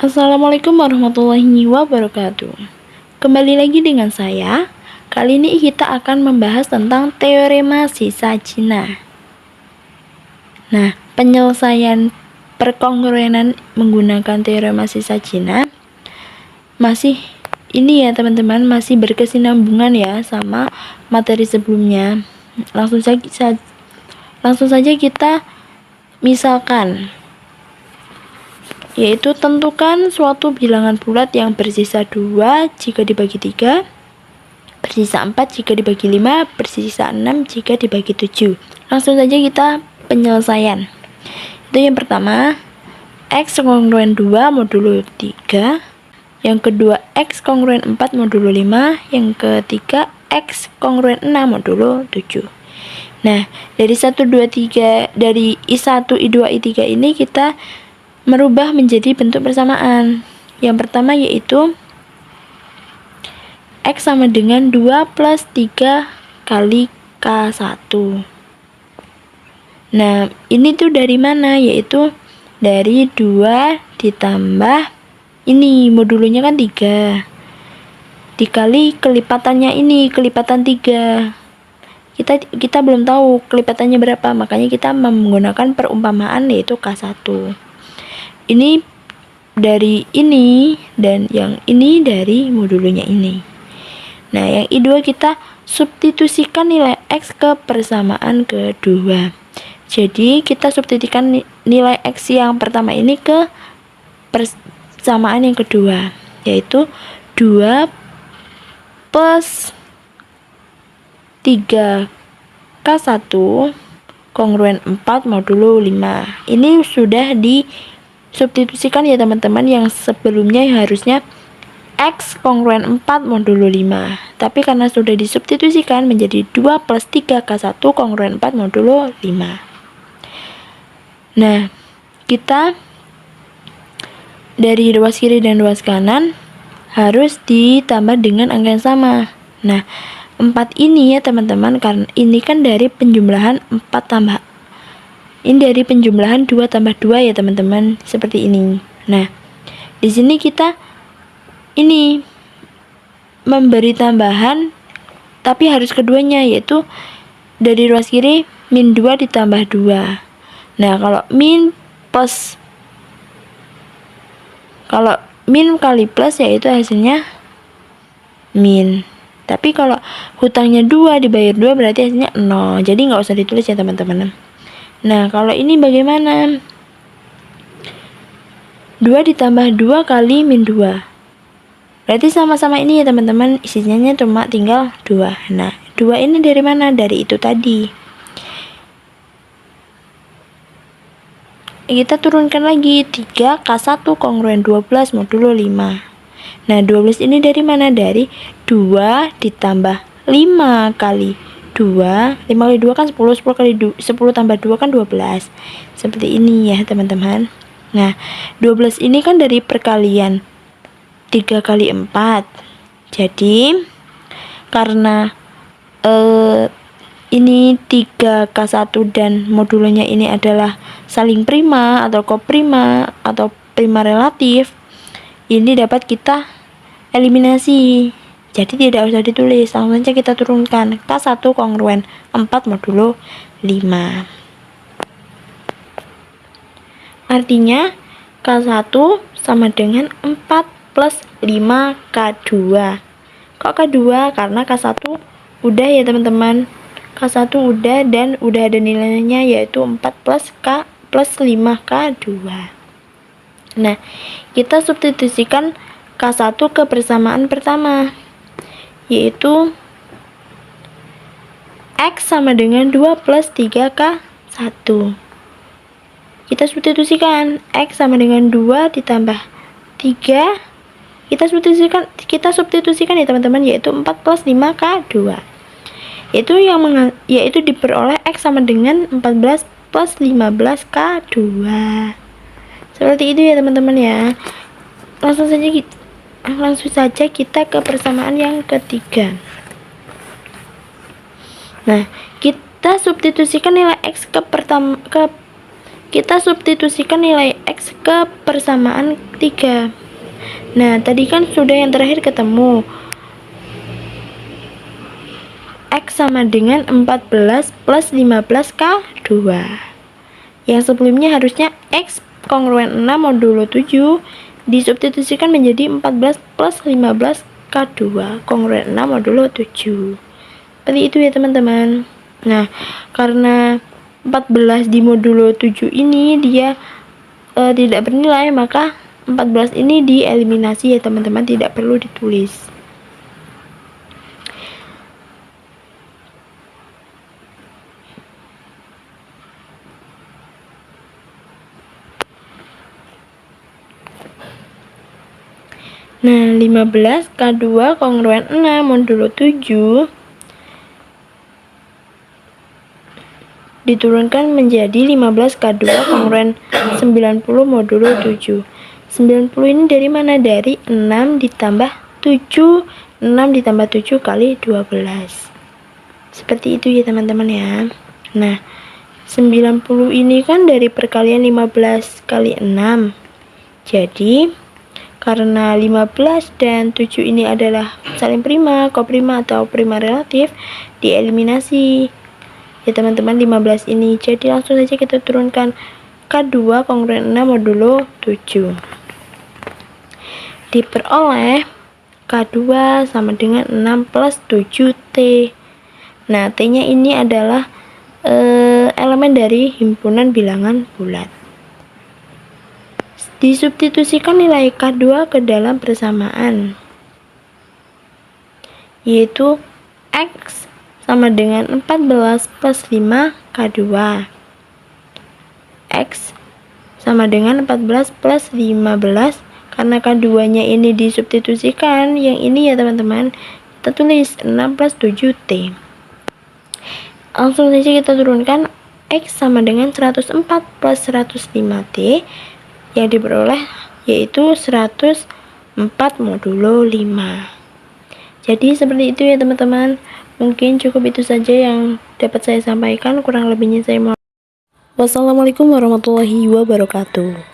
Assalamualaikum warahmatullahi wabarakatuh. Kembali lagi dengan saya. Kali ini kita akan membahas tentang teorema sisa Cina. Nah, penyelesaian perkongruenan menggunakan teorema sisa Cina masih ini ya teman-teman, masih berkesinambungan ya sama materi sebelumnya. Langsung saja kita misalkan, yaitu tentukan suatu bilangan bulat yang bersisa 2 jika dibagi 3, bersisa 4 jika dibagi 5, bersisa 6 jika dibagi 7. Langsung saja kita penyelesaian. Itu yang pertama, X kongruen 2 modulo 3, yang kedua X kongruen 4 modulo 5, yang ketiga X kongruen 6 modulo 7. Nah, dari 1, 2, 3, dari I1, I2, I3 ini kita merubah menjadi bentuk persamaan. Yang pertama yaitu X sama dengan 2 plus 3 kali K1. Nah, ini tuh dari mana? Yaitu dari 2 ditambah ini, modulunya kan 3, dikali kelipatannya ini, kelipatan 3. Kita belum tahu kelipatannya berapa, makanya kita menggunakan perumpamaan yaitu K1. Ini dari ini, dan yang ini dari modulunya ini. Nah, yang I2 kita substitusikan nilai X ke persamaan kedua. Jadi kita substitusikan nilai X yang pertama ini ke persamaan yang kedua, yaitu 2 plus 3 K1 kongruen 4 modulo 5. Ini sudah substitusikan ya teman-teman, yang sebelumnya harusnya X kongruen 4 modulo 5, tapi karena sudah disubstitusikan menjadi 2 plus 3 K1 kongruen 4 modulo 5. Nah, kita dari ruas kiri dan ruas kanan harus ditambah dengan angka yang sama. Nah, 4 ini ya teman-teman, karena ini kan dari penjumlahan 4 tambah, ini dari penjumlahan 2 tambah 2 ya teman-teman, seperti ini. Nah, di sini kita ini memberi tambahan, tapi harus keduanya, yaitu dari ruas kiri min 2 ditambah 2. Nah, kalau min kali plus yaitu hasilnya min. Tapi kalau hutangnya 2 dibayar 2 berarti hasilnya 0. Jadi nggak usah ditulis ya teman-teman. Nah, kalau ini bagaimana? 2 ditambah 2 kali min 2. Berarti sama-sama ini ya teman-teman, isinya cuma tinggal 2. Nah, 2 ini dari mana? Dari itu tadi. Kita turunkan lagi 3 K1 kongruen 12 modulo 5. Nah, 12 ini dari mana? Dari 2 ditambah 5 kali 2, 5 kali 2 kan 10, 10 kali 10 tambah 2 kan 12. Seperti ini ya teman-teman. Nah, 12 ini kan dari perkalian 3 kali 4. Jadi karena ini 3K1 dan modulnya ini adalah saling prima atau koprima atau prima relatif, ini dapat kita eliminasi. Jadi tidak usah ditulis, langsung saja kita turunkan K1 kongruen 4 modulo 5. Artinya K1 sama dengan 4 plus 5 K2. Kok K2? Karena K1 udah ya teman-teman, K1 udah, dan udah ada nilainya yaitu 4 plus K plus 5 K2. Nah, kita substitusikan K1 ke persamaan pertama, yaitu X sama dengan 2 plus 3K1. Kita substitusikan X sama dengan 2 ditambah 3. Kita substitusikan ya teman-teman, yaitu 4 plus 5K2. Yaitu diperoleh X sama dengan 14 plus 15K2. Seperti itu ya teman-teman ya. Langsung saja kita ke persamaan yang ketiga. Nah, kita substitusikan nilai X ke persamaan 3. Nah, tadi kan sudah yang terakhir ketemu. X sama dengan 14 plus 15K2. Yang sebelumnya harusnya X kongruen 6 modulo 7 disubstitusikan menjadi 14 plus 15K2 kongruen 6 modulo 7. Seperti itu ya teman-teman. Nah, karena 14 di modulo 7 ini dia tidak bernilai, maka 14 ini dieliminasi ya teman-teman, tidak perlu ditulis. Nah, 15 K2 kongruen 6 modulo 7 diturunkan menjadi 15 K2 kongruen 90 modulo 7. 90 ini dari mana? Dari 6 ditambah 7. 6 ditambah 7 kali 12. Seperti itu ya teman-teman ya. Nah, 90 ini kan dari perkalian 15 kali 6. Jadi karena 15 dan 7 ini adalah saling prima, koprima atau prima relatif, dieliminasi ya teman-teman 15 ini. Jadi langsung saja kita turunkan K2 kongruen 6 modulo 7. Diperoleh K2 sama dengan 6 plus 7T. Nah, T-nya ini adalah elemen dari himpunan bilangan bulat. Disubstitusikan nilai K2 ke dalam persamaan, yaitu X sama dengan 14 plus 5 K2. X sama dengan 14 plus 15. Karena K2 nya ini disubstitusikan, yang ini ya teman-teman, kita tulis 6 plus 7T. Langsung saja kita turunkan X sama dengan 104 plus 105T, yang diperoleh yaitu 104 modulo 5. Jadi seperti itu ya teman-teman. Mungkin cukup itu saja yang dapat saya sampaikan, kurang lebihnya saya mohon. Wassalamualaikum warahmatullahi wabarakatuh.